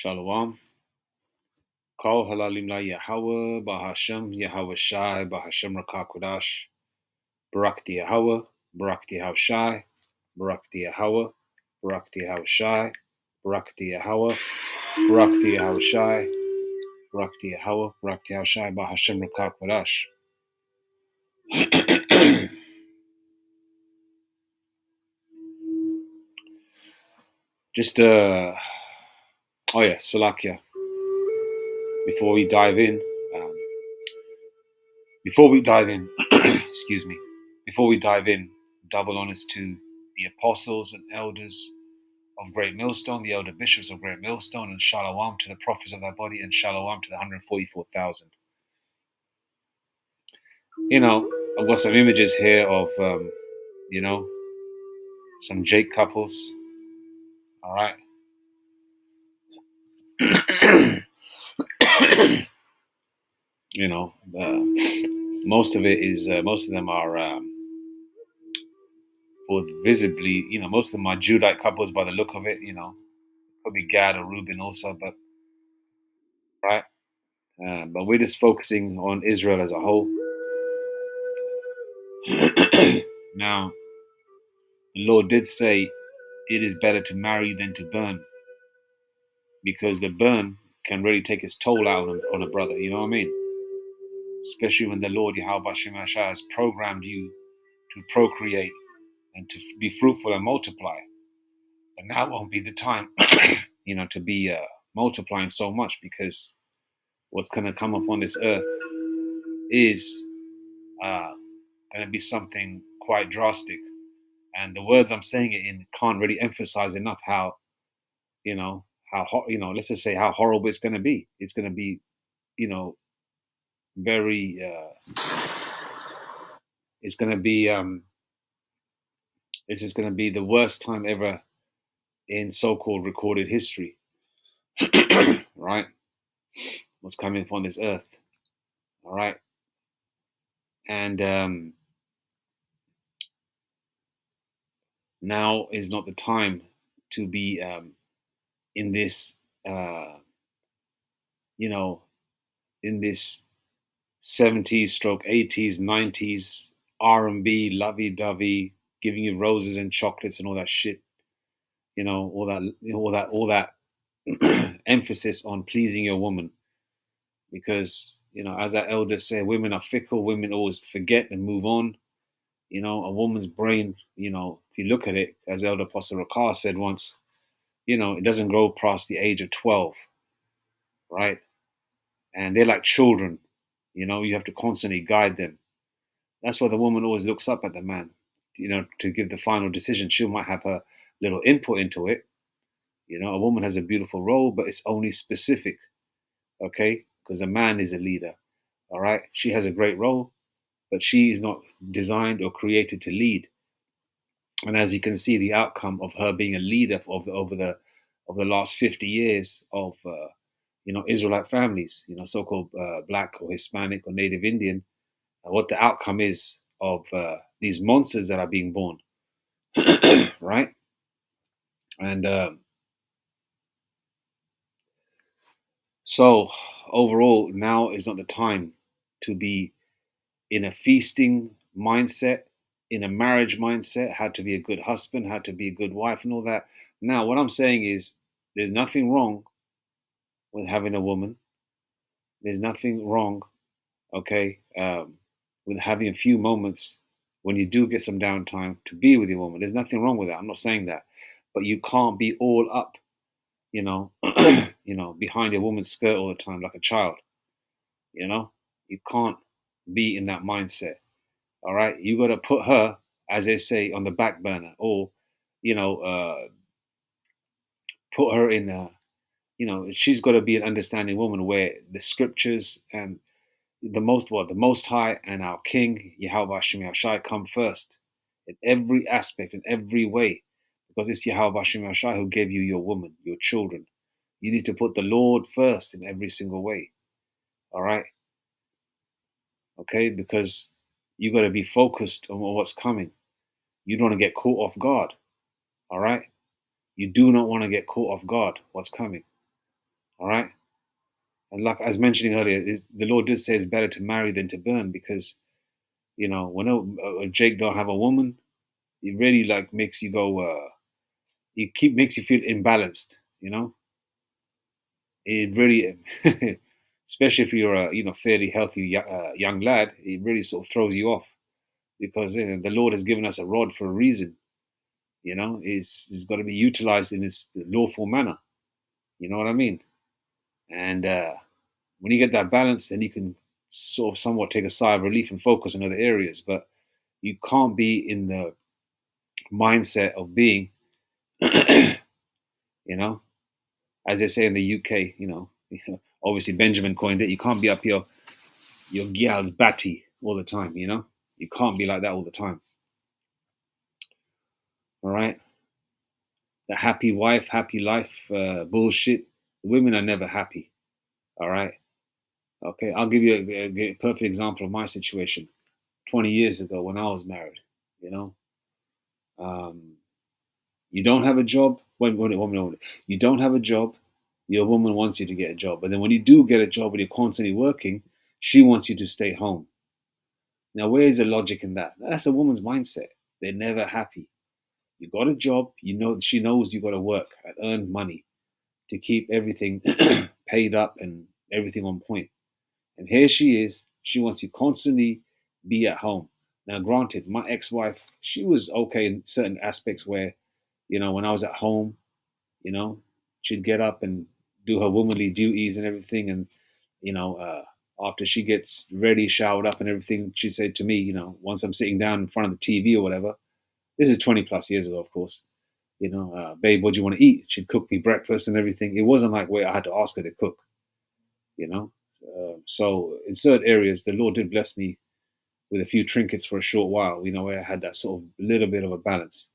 Shalom. Kol halalim la Yahweh, Bahashem, Yahweh Shai, Bahashem Rakakwadash, Barakti Yahweh, Barakti Yahweh Shai, Barakti Yahweh, Barakti Yahweh Shai, Barakti Yahweh, Barakti Yahweh Shai, Barakti Yahweh, Barakti Yahweh Shai, Bahashem Rakakwadash. Just, oh yeah, Salakia. Before we dive in, excuse me, before we dive in, double honors to the apostles and elders of Great Millstone, the elder bishops of Great Millstone, and Shalom to the prophets of that body, and Shalom to the 144,000. I've got some images here of, some Jake couples. All right. Most of them are, well, visibly, most of them are Judite couples by the look of it, probably Gad or Reuben also, but, right. But we're just focusing on Israel as a whole. Now, the Lord did say it is better to marry than to burn, because the burn can really take its toll out on a brother, you know what I mean? Especially when the Lord Yahweh Shem Hashai has programmed you to procreate and to be fruitful and multiply. But now won't be the time, to be multiplying so much, because what's going to come upon this earth is going to be something quite drastic. And the words I'm saying it in can't really emphasize enough how, let's just say how horrible it's going to be. It's going to be, very, it's going to be, this is going to be the worst time ever in so-called recorded history, right? What's coming upon this earth, all right? And now is not the time to be in this, in this 70s stroke 80s 90s R&B lovey-dovey, giving you roses and chocolates and all that shit, all that emphasis on pleasing your woman, because as our elders say, women are fickle. Women always forget and move on. A woman's brain, if you look at it, as Elder Apostle Rakar said once, it doesn't grow past the age of 12, right? And they're like children. You have to constantly guide them. That's why the woman always looks up at the man, to give the final decision. She might have her little input into it. A woman has a beautiful role, but it's only specific, okay? Because a man is a leader, all right? She has a great role, but she is not designed or created to lead. And as you can see, the outcome of her being a leader over the last 50 years of Israelite families, so-called Black or Hispanic or Native Indian, what the outcome is of these monsters that are being born, right? And so overall, now is not the time to be in a feasting mindset, in a marriage mindset, how to be a good husband, how to be a good wife, and all that. Now, what I'm saying is, there's nothing wrong with having a woman. There's nothing wrong, okay, with having a few moments when you do get some downtime to be with your woman. There's nothing wrong with that. I'm not saying that, but you can't be all up, behind a woman's skirt all the time like a child. You can't be in that mindset. All right, you got to put her, as they say, on the back burner, or put her in a, she's got to be an understanding woman, where the scriptures and the most high and our King Yahweh Shem Yashai come first in every aspect, in every way, because it's Yahweh Shem Yashai who gave you your woman, your children. You need to put the Lord first in every single way. All right, okay, because you got to be focused on what's coming. You don't want to get caught off guard. All right, you do not want to get caught off guard. What's coming? All right. And like I was mentioning earlier, the Lord did say it's better to marry than to burn, because when a Jake don't have a woman, it really like makes you go. Makes you feel imbalanced. It really, especially if you're a fairly healthy young lad, it really sort of throws you off, because the Lord has given us a rod for a reason. It's got to be utilized in its lawful manner. You know what I mean? And when you get that balance, then you can sort of somewhat take a sigh of relief and focus on other areas. But you can't be in the mindset of being, you know, as they say in the UK, obviously Benjamin coined it. You can't be up your gal's batty all the time. You can't be like that all the time. All right, the happy wife, happy life bullshit. Women are never happy. All right. Okay, I'll give you a perfect example of my situation. 20 years ago, when I was married, you know, um, you don't have a job. You don't have a job. Your woman wants you to get a job, but then when you do get a job and you're constantly working, she wants you to stay home. Now, where is the logic in that? That's a woman's mindset. They're never happy. You got a job. She knows you got to work and earn money to keep everything paid up and everything on point. And here she is. She wants you constantly be at home. Now, granted, my ex-wife, she was okay in certain aspects where, when I was at home, you know, she'd get up and do her womanly duties and everything. And, you know, uh, after she gets ready, showered up and everything, she'd say to me, once I'm sitting down in front of the TV or whatever, this is 20 plus years ago, of course, babe, what do you want to eat? She'd cook me breakfast and everything. It wasn't like where I had to ask her to cook, you know. So in certain areas, the Lord did bless me with a few trinkets for a short while, where I had that sort of little bit of a balance.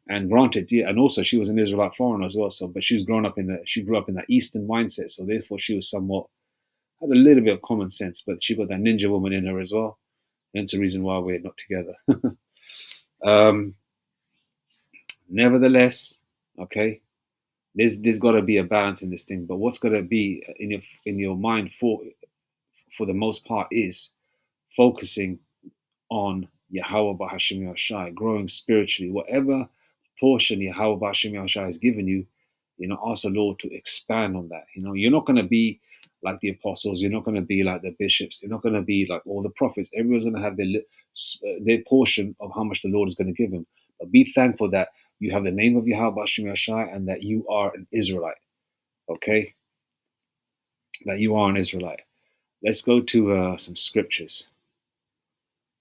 And granted, yeah, and also she was an Israelite foreigner as well. So, but she grew up in that Eastern mindset. So therefore, she was somewhat had a little bit of common sense, but she got that ninja woman in her as well. Hence the reason why we're not together. um, Nevertheless, okay, there's got to be a balance in this thing. But what's got to be in your mind for the most part is focusing on Yahweh Bahashim Yahshai, growing spiritually. Whatever portion Yahweh Bahashim Yahshai has given you, ask the Lord to expand on that. You're not going to be like the apostles. You're not going to be like the bishops. You're not going to be like all the prophets. Everyone's going to have their portion of how much the Lord is going to give them. But be thankful that you have the name of Yahweh Bahashim Yahshai and that you are an Israelite. Okay? That you are an Israelite. Let's go to some scriptures.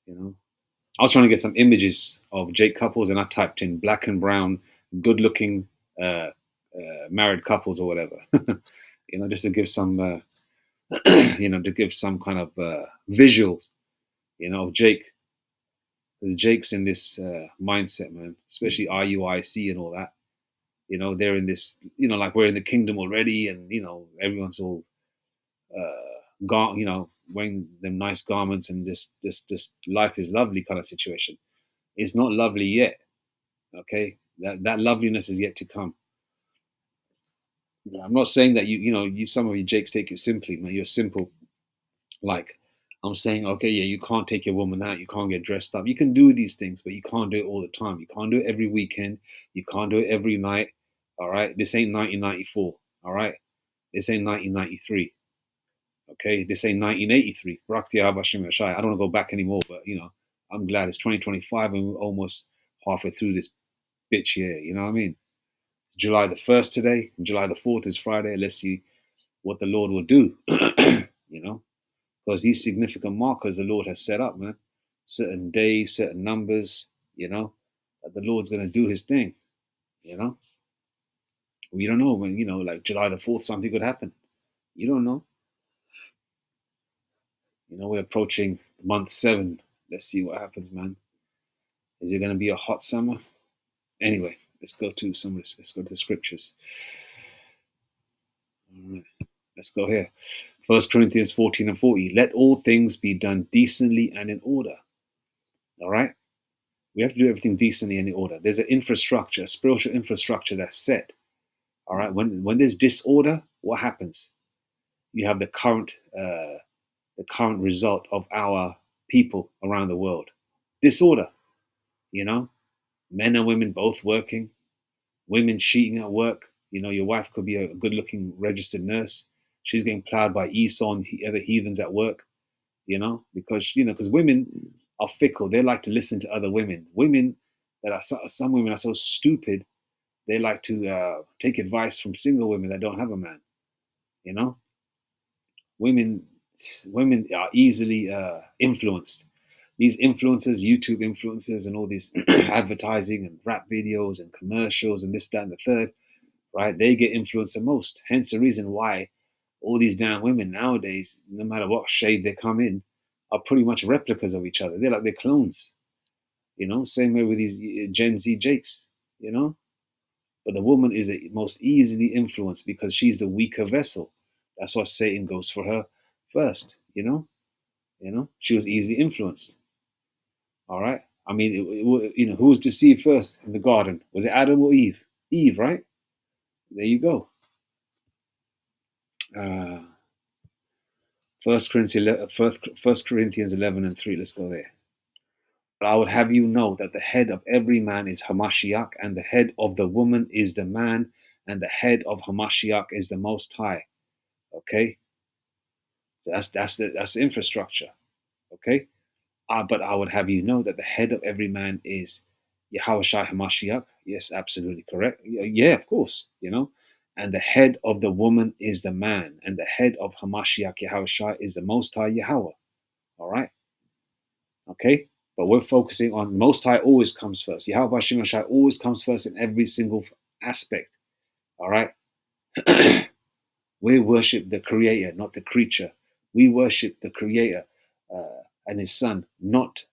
I was trying to get some images of Jake couples, and I typed in black and brown, good-looking married couples or whatever. Just to give some, to give some kind of visuals, of Jake. Because Jake's in this mindset, man. Especially RUIC and all that. They're in this, like we're in the kingdom already, and everyone's all, wearing them nice garments, and this life is lovely kind of situation. It's not lovely yet. Okay, that loveliness is yet to come. I'm not saying that you some of you Jakes take it simply, man. You're simple. Like I'm saying, okay, yeah, you can't take your woman out. You can't get dressed up. You can do these things, but you can't do it all the time. You can't do it every weekend. You can't do it every night. All right, this ain't 1994. All right, this ain't 1993. Okay, this ain't 1983. I don't want to go back anymore, but I'm glad it's 2025 and we're almost halfway through this bitch here. You know what I mean? July the 1st today, and July the 4th is Friday. Let's see what the Lord will do, because these significant markers the Lord has set up, man, certain days, certain numbers, that the Lord's going to do his thing, you know. We don't know when, like July the 4th, something could happen. You don't know. We're approaching month 7. Let's see what happens, man. Is it going to be a hot summer? Anyway, let's go to the scriptures. All right, let's go here. 1 Corinthians 14 and 40. Let all things be done decently and in order. All right? We have to do everything decently and in order. There's an infrastructure, a spiritual infrastructure that's set. All right? When there's disorder, what happens? You have the current result of our people around the world. Disorder, you know, men and women both working, women cheating at work. You know, your wife could be a good looking registered nurse. She's getting plowed by Esau and other heathens at work, because women are fickle. They like to listen to other women. Some women are so stupid. They like to take advice from single women that don't have a man. You know, women women are easily influenced. These influencers, YouTube influencers, and all these advertising and rap videos and commercials and this, that, and the third, right? They get influenced the most. Hence the reason why all these damn women nowadays, no matter what shade they come in, are pretty much replicas of each other. They're clones, Same way with these Gen Z jakes, you know. But the woman is the most easily influenced because she's the weaker vessel. That's why Satan goes for her first, She was easily influenced. All right. I mean, who was deceived first in the garden? Was it Adam or Eve? Eve, right? There you go. Uh, First Corinthians 11:3. Let's go there. But I would have you know that the head of every man is Hamashiach, and the head of the woman is the man, and the head of Hamashiach is the Most High. Okay, so that's the infrastructure. Okay, but I would have you know that the head of every man is Yahushua Hamashiach. Yes, absolutely correct. Yeah, of course. And the head of the woman is the man, and the head of Hamashiach Yahushua is the Most High Yahweh. All right. Okay. But we're focusing on Most High always comes first. Yahweh Shemashai always comes first in every single aspect. All right. We worship the Creator, not the creature. We worship the Creator and His Son, not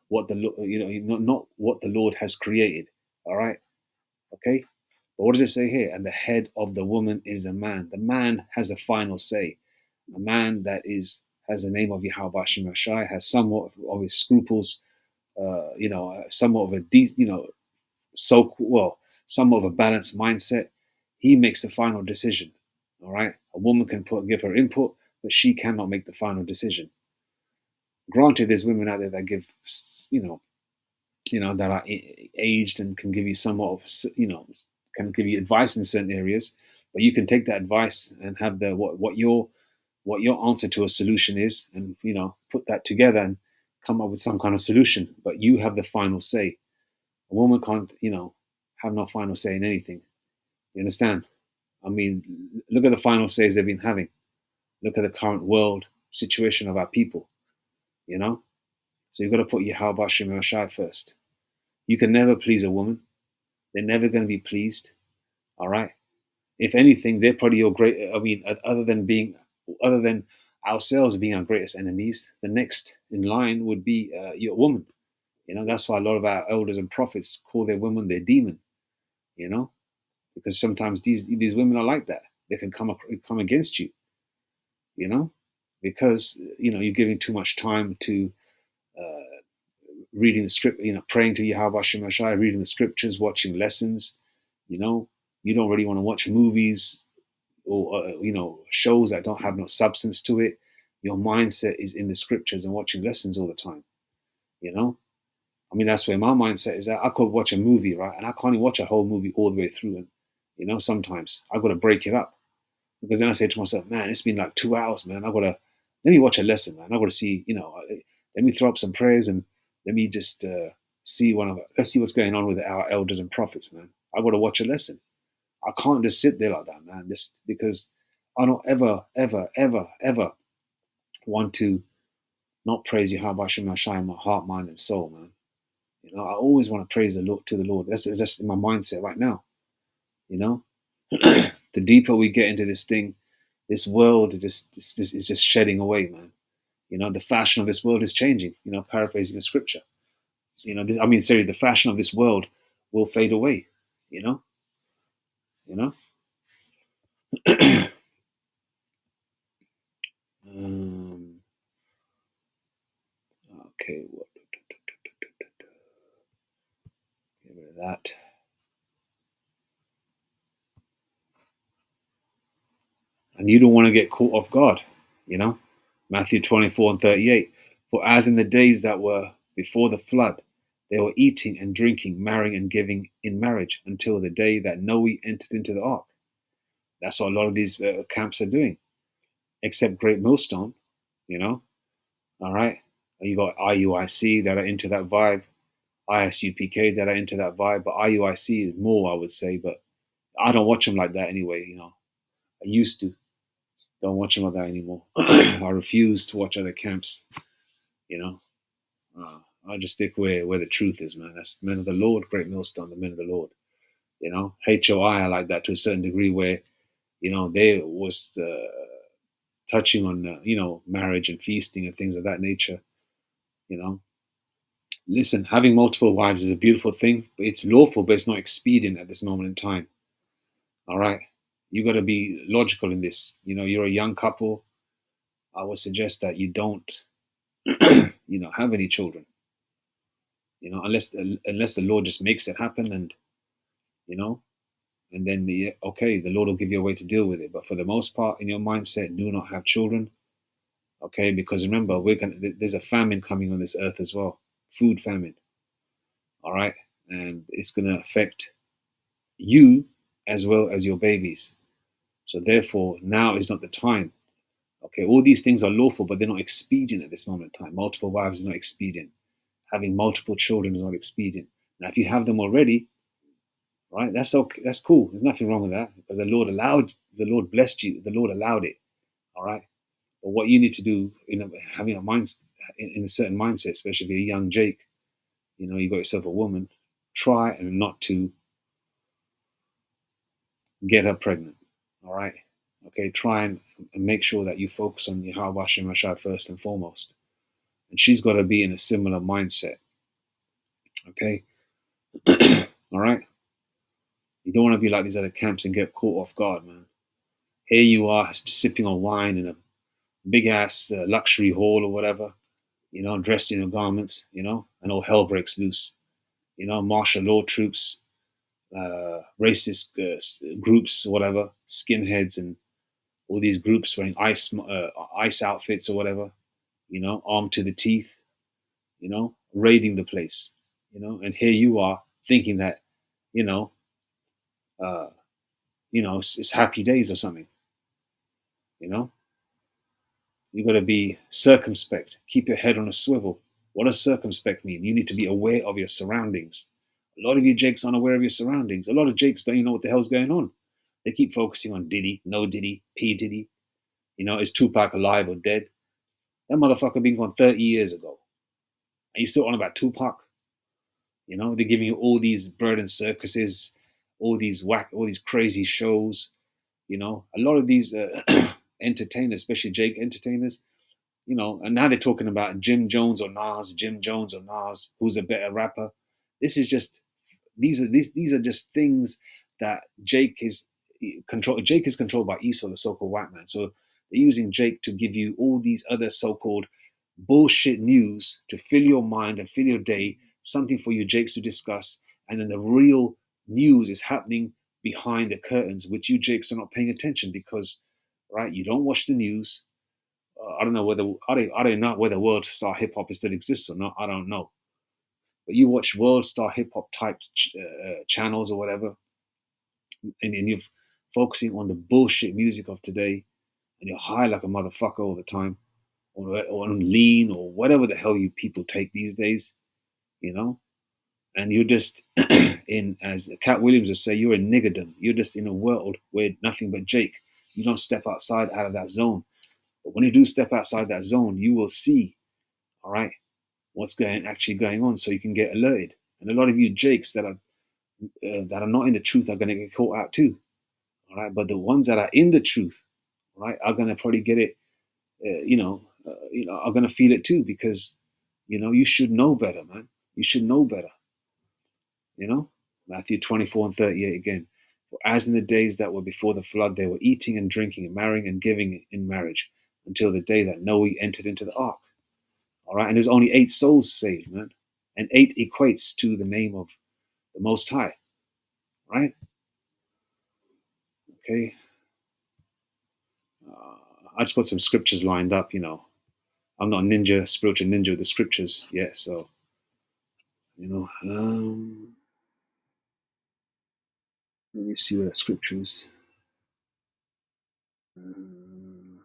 what the not what the Lord has created. All right. Okay. But what does it say here? And the head of the woman is a man. The man has a final say. A man that has the name of Yahweh Shemashai, has somewhat of his scruples, somewhat of a somewhat of a balanced mindset. He makes the final decision. All right, a woman can give her input, but she cannot make the final decision. Granted, there's women out there that give, that are aged and can give you somewhat of, can give you advice in certain areas, but you can take that advice and have what your answer to a solution is, and put that together and come up with some kind of solution. But you have the final say. A woman can't, have no final say in anything. You understand? I mean, look at the final says they've been having. Look at the current world situation of our people. So you've got to put Yahweh Shem Shai first. You can never please a woman. They're never going to be pleased. All right. If anything, they're probably your great. I mean, other than ourselves being our greatest enemies, the next in line would be your woman. That's why a lot of our elders and prophets call their women their demon. Because sometimes these women are like that. They can come against you. Because you're giving too much time to reading the script, praying to Yahweh Shem Shai, reading the scriptures, watching lessons. You don't really want to watch movies or shows that don't have no substance to it. Your mindset is in the scriptures and watching lessons all the time. I mean, that's where my mindset is at. I could watch a movie, right, and I can't even watch a whole movie all the way through. And sometimes I got to break it up, because then I say to myself, man, it's been like 2 hours, man. Let me watch a lesson, man. I got to see, let me throw up some prayers and let me just let's see what's going on with our elders and prophets, man. I got to watch a lesson. I can't just sit there like that, man. Just because I don't ever, ever, ever, ever want to not praise Yahweh Shem Shai in my heart, mind, and soul, man. I always want to praise the Lord to the Lord. That's just in my mindset right now. The deeper we get into this thing, this world is just shedding away, man. The fashion of this world is changing. Paraphrasing the scripture. The fashion of this world will fade away. You know. You know. Okay. Get rid of that. And you don't want to get caught off guard, you know? Matthew 24:38. For as in the days that were before the flood, they were eating and drinking, marrying and giving in marriage until the day that Noah entered into the ark. That's what a lot of these camps are doing, except Great Millstone, you know? All right. You got IUIC that are into that vibe, ISUPK that are into that vibe, but IUIC is more, I would say, but I don't watch them like that anyway, you know. I used to. Don't watch them like that anymore. I refuse to watch other camps, you know. Uh, I just stick where the truth is, man. That's the men of the Lord, Great Millstone, the men of the Lord. You know, HOI, I like that to a certain degree, where they was touching on marriage and feasting and things of that nature. You know, listen, having multiple wives is a beautiful thing, but it's lawful, but it's not expedient at this moment in time. All right, you got to be logical in this. You know, you're a young couple. I would suggest that you don't, have any children. Unless the Lord just makes it happen, and you know, and then the Lord will give you a way to deal with it. But for the most part, in your mindset, do not have children, okay? Because remember, there's a famine coming on this earth as well, food famine. All right, and it's gonna affect you as well as your babies. So therefore, now is not the time. Okay, all these things are lawful, but they're not expedient at this moment in time. Multiple wives is not expedient. Having multiple children is not expedient. Now, if you have them already, right, that's okay. That's cool. There's nothing wrong with that because the Lord blessed you, the Lord allowed it. All right. But what you need to do, having a mind in a certain mindset, especially if you're a young Jake, you got yourself a woman, try and not to get her pregnant. All right. Okay. Try and make sure that you focus on Yahweh Hashem Rashad first and foremost. And she's got to be in a similar mindset. Okay. All right. You don't want to be like these other camps and get caught off guard, man. Here you are just sipping on wine in a big ass luxury hall or whatever, dressed in your garments, and all hell breaks loose. Martial law troops, racist groups, whatever, skinheads, and all these groups wearing ice outfits or whatever, armed to the teeth, raiding the place, and here you are thinking that, you know, uh, it's happy days or something, you know. You got to be circumspect. Keep your head on a swivel. What does circumspect mean? You need to be aware of your surroundings. A lot of you Jakes aren't aware of your surroundings. A lot of Jakes don't even know what the hell's going on. They keep focusing on Diddy, no Diddy, P Diddy. Is Tupac alive or dead? That motherfucker been gone 30 years ago. And you still on about Tupac? They're giving you all these bird and circuses, all these crazy shows. A lot of these entertainers, especially Jake entertainers, and now they're talking about Jim Jones or Nas, who's a better rapper. This is just these are just things that Jake is controlled. Jake is controlled by Esau, the so-called white man. So they're using Jake to give you all these other so-called bullshit news to fill your mind and fill your day, something for you Jakes to discuss, and then the real news is happening behind the curtains, which you Jakes are not paying attention because, right, you don't watch the news. I don't know I don't know whether World Star Hip Hop still exists or not. I don't know. But you watch World Star Hip Hop type channels or whatever, and you're focusing on the bullshit music of today, and you're high like a motherfucker all the time, or on lean or whatever the hell you people take these days, and you're just as Cat Williams would say, you're a niggerdom. You're just in a world where nothing but Jake. You don't step out of that zone. But when you do step outside that zone, you will see, all right, what's actually going on, so you can get alerted. And a lot of you Jakes that are not in the truth are going to get caught out too, all right. But the ones that are in the truth, right, are going to probably get it, are going to feel it too because, you should know better, man. You should know better. Matthew 24:38 again. For as in the days that were before the flood, they were eating and drinking and marrying and giving in marriage until the day that Noah entered into the ark. All right, and there's only 8 souls saved, man, and 8 equates to the name of the Most High, right? Okay, I just got some scriptures lined up. I'm not a ninja, spiritual ninja with the scriptures yet. So, let me see what the scriptures. Um,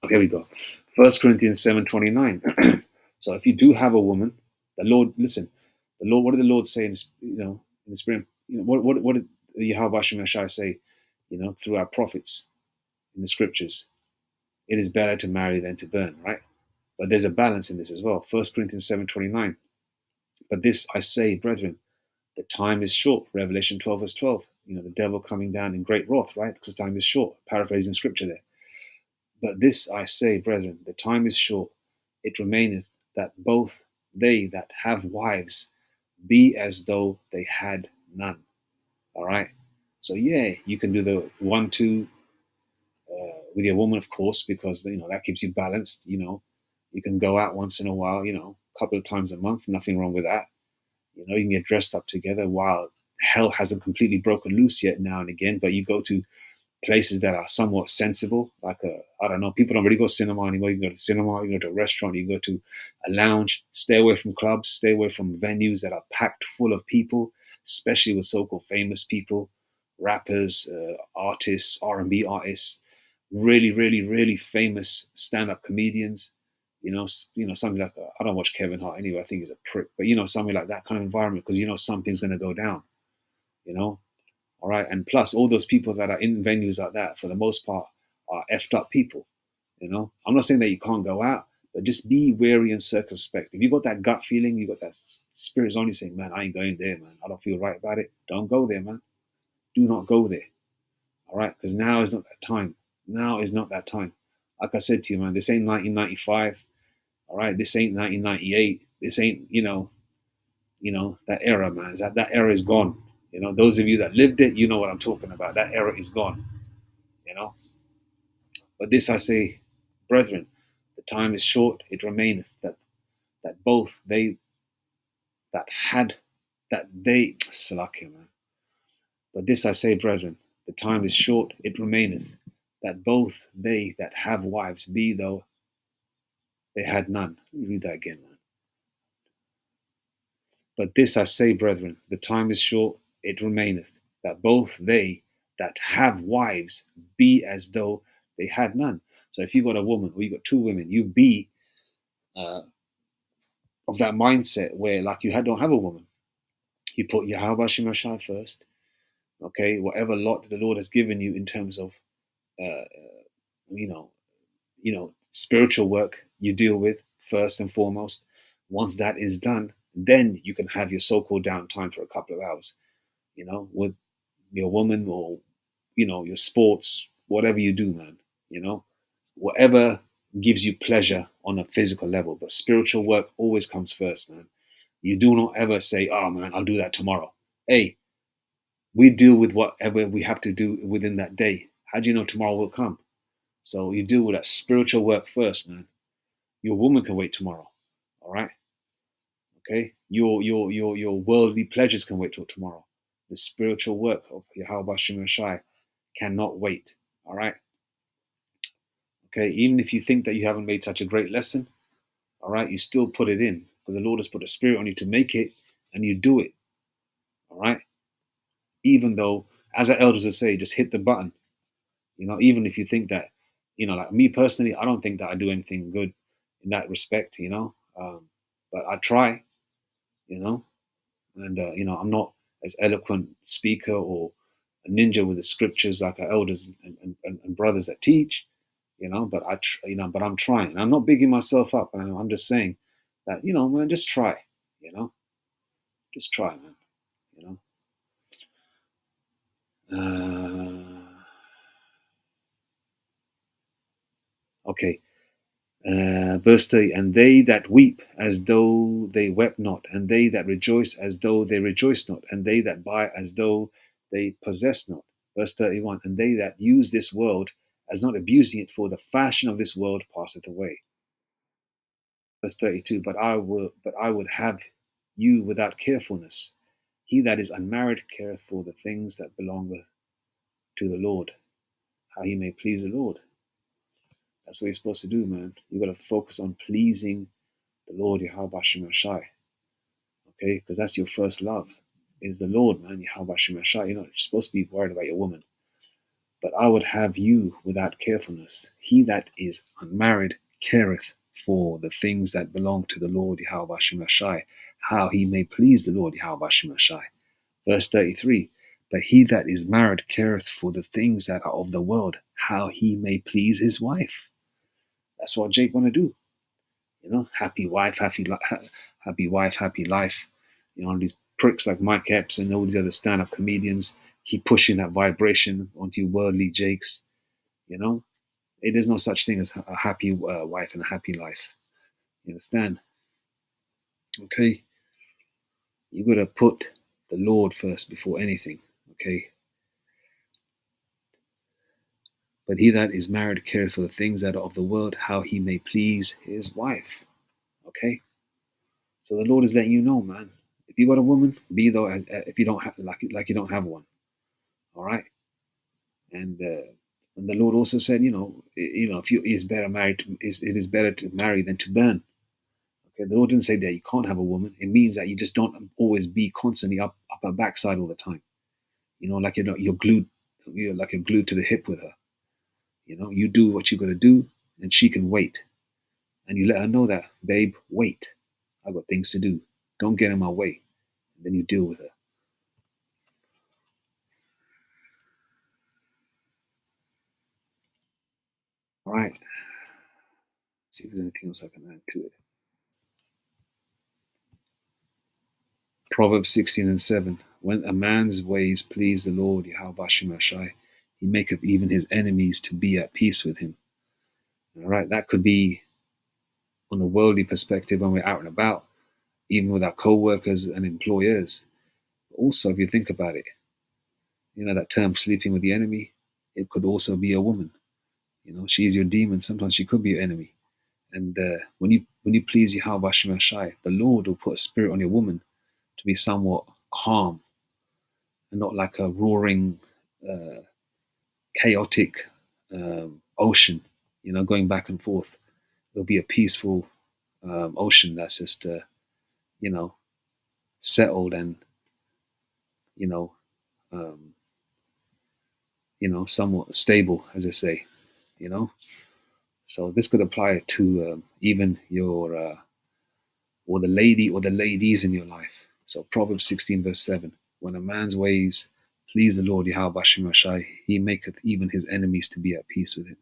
okay, here we go. 1 Corinthians 7:29. So if you do have a woman, the Lord, listen, the Lord, what did the Lord say in the spirit? What did Yahweh Shai say, through our prophets in the scriptures? It is better to marry than to burn, right? But there's a balance in this as well. 1 Corinthians 7:29. But this I say, brethren, the time is short. Revelation 12:12. The devil coming down in great wrath, right? Because time is short. Paraphrasing scripture there. But this I say, brethren, the time is short. It remaineth that both they that have wives be as though they had none. All right. So yeah, you can do the 1-2 with your woman, of course, because that keeps you balanced. You can go out once in a while. A couple of times a month. Nothing wrong with that. You can get dressed up together while hell hasn't completely broken loose yet now and again. But you go to places that are somewhat sensible, like I don't know, people don't really go to cinema anymore. You can go to cinema, you can go to a restaurant, you can go to a lounge. Stay away from clubs, stay away from venues that are packed full of people, especially with so-called famous people, rappers, artists, R&B artists, really, really, really famous stand-up comedians. Something like I don't watch Kevin Hart anyway. I think he's a prick, but something like that kind of environment because something's going to go down. You know, all right. And plus, all those people that are in venues like that, for the most part, are effed up people. I'm not saying that you can't go out, but just be wary and circumspect. If you got that gut feeling, you got that spirit's only saying, man, I ain't going there, man. I don't feel right about it. Don't go there, man. Do not go there. All right. Because now is not that time. Now is not that time. Like I said to you, man, this ain't 1995. All right. This ain't 1998. This ain't, that era, man. That era is gone. Those of you that lived it, you know what I'm talking about. That era is gone. you know. But this I say, brethren, the time is short, it remaineth that both they that had that they Salakia, man. But this I say, brethren, the time is short, it remaineth that both they that have wives be though they had none. Let me read that again, man. But this I say, brethren, the time is short, it remaineth that both they that have wives be as though they had none. So if you got a woman or you got two women, you be uh, of that mindset where like don't have a woman. You put Yahweh Shemashai first, okay? Whatever lot the Lord has given you in terms of uh, you know, spiritual work you deal with first and foremost. Once that is done, then you can have your so-called downtime for a couple of hours, with your woman or your sports, whatever you do, man. Whatever gives you pleasure on a physical level, but spiritual work always comes first, man. You do not ever say, oh man, I'll do that tomorrow. Hey, we deal with whatever we have to do within that day. How do you know tomorrow will come? So you deal with that spiritual work first, man. Your woman can wait tomorrow. All right. Okay. Your worldly pleasures can wait till tomorrow. The spiritual work of Yahweh Shem Shai cannot wait. All right. Okay. Even if you think that you haven't made such a great lesson, all right, you still put it in because the Lord has put a spirit on you to make it and you do it. All right. Even though, as our elders would say, just hit the button. Even if you think that, like me personally, I don't think that I do anything good in that respect, but I try, you know, and, I'm not as eloquent speaker or a ninja with the scriptures like our elders and brothers that teach, but I'm trying. And I'm not bigging myself up. I'm just saying that, man, just try, you know, just try, man, you know. Okay. Verse 30, and they that weep as though they wept not, and they that rejoice as though they rejoice not, and they that buy as though they possess not. Verse 31, and they that use this world as not abusing it, for the fashion of this world passeth away. Verse 32, but I would have you without carefulness. He that is unmarried careth for the things that belong to the Lord, how he may please the Lord. That's what you're supposed to do, man. You got to focus on pleasing the Lord, Yahweh Shem Shai, okay? Because that's your first love, is the Lord, man, Yahweh Shem Shai. You're not supposed to be worried about your woman. But I would have you without carefulness. He that is unmarried careth for the things that belong to the Lord Yahweh Shem Shai, how he may please the Lord Yahweh Shem Shai. Verse 33, but he that is married careth for the things that are of the world, how he may please his wife. That's what Jake want to do. You know, happy wife, happy wife, happy life. You know, these pricks like Mike Epps and all these other stand-up comedians keep pushing that vibration onto you worldly Jakes. You know, there's no such thing as a happy wife and a happy life. You understand? Okay, you got to put the Lord first before anything. Okay, but he that is married careth for the things that are of the world, how he may please his wife. Okay, so the Lord is letting you know, man. If you got a woman, be though as if you don't have like you don't have one. All right, and the Lord also said, if you is better married, it is better to marry than to burn. Okay, the Lord didn't say that you can't have a woman. It means that you just don't always be constantly up her backside all the time. You know, like you're glued, you're glued to the hip with her. You know, you do what you got to do, and she can wait. And you let her know that, babe, wait. I got things to do. Don't get in my way. And then you deal with her. All right. Let's see if there's anything else I can add to it. Proverbs 16:7. When a man's ways please the Lord, Yahweh Shai, he maketh even his enemies to be at peace with him. All right. That could be on a worldly perspective when we're out and about, even with our co-workers and employers. Also, if you think about it, you know that term sleeping with the enemy, it could also be a woman. You know, she's your demon. Sometimes she could be your enemy. And when you please Yahweh Shai, the Lord will put a spirit on your woman to be somewhat calm and not like a roaring, uh, chaotic ocean, you know, going back and forth. It'll be a peaceful ocean that's just, you know, settled and, you know, um, somewhat stable, as I say, you know. So this could apply to even your or the lady or the ladies in your life. So Proverbs 16:7. When a man's ways please the Lord Yahweh Shai, he maketh even his enemies to be at peace with him.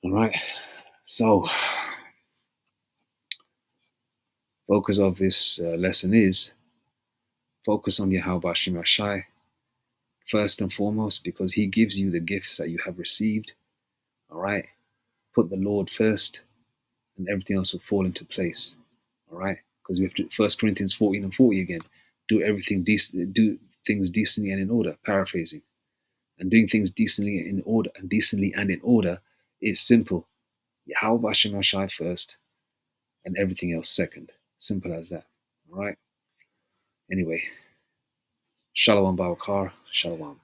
All right. So focus of this lesson is focus on Yahweh Shai first and foremost, because he gives you the gifts that you have received. All right. Put the Lord first, and everything else will fall into place. All right, because we have to 1 Corinthians 14:40 again. Do everything decent, do things decently and in order. Paraphrasing, and doing things decently and in order, and decently and in order is simple. Yahweh Hashem Hashai first, and everything else second. Simple as that. All right. Anyway, Shalom Barakar. Shalom.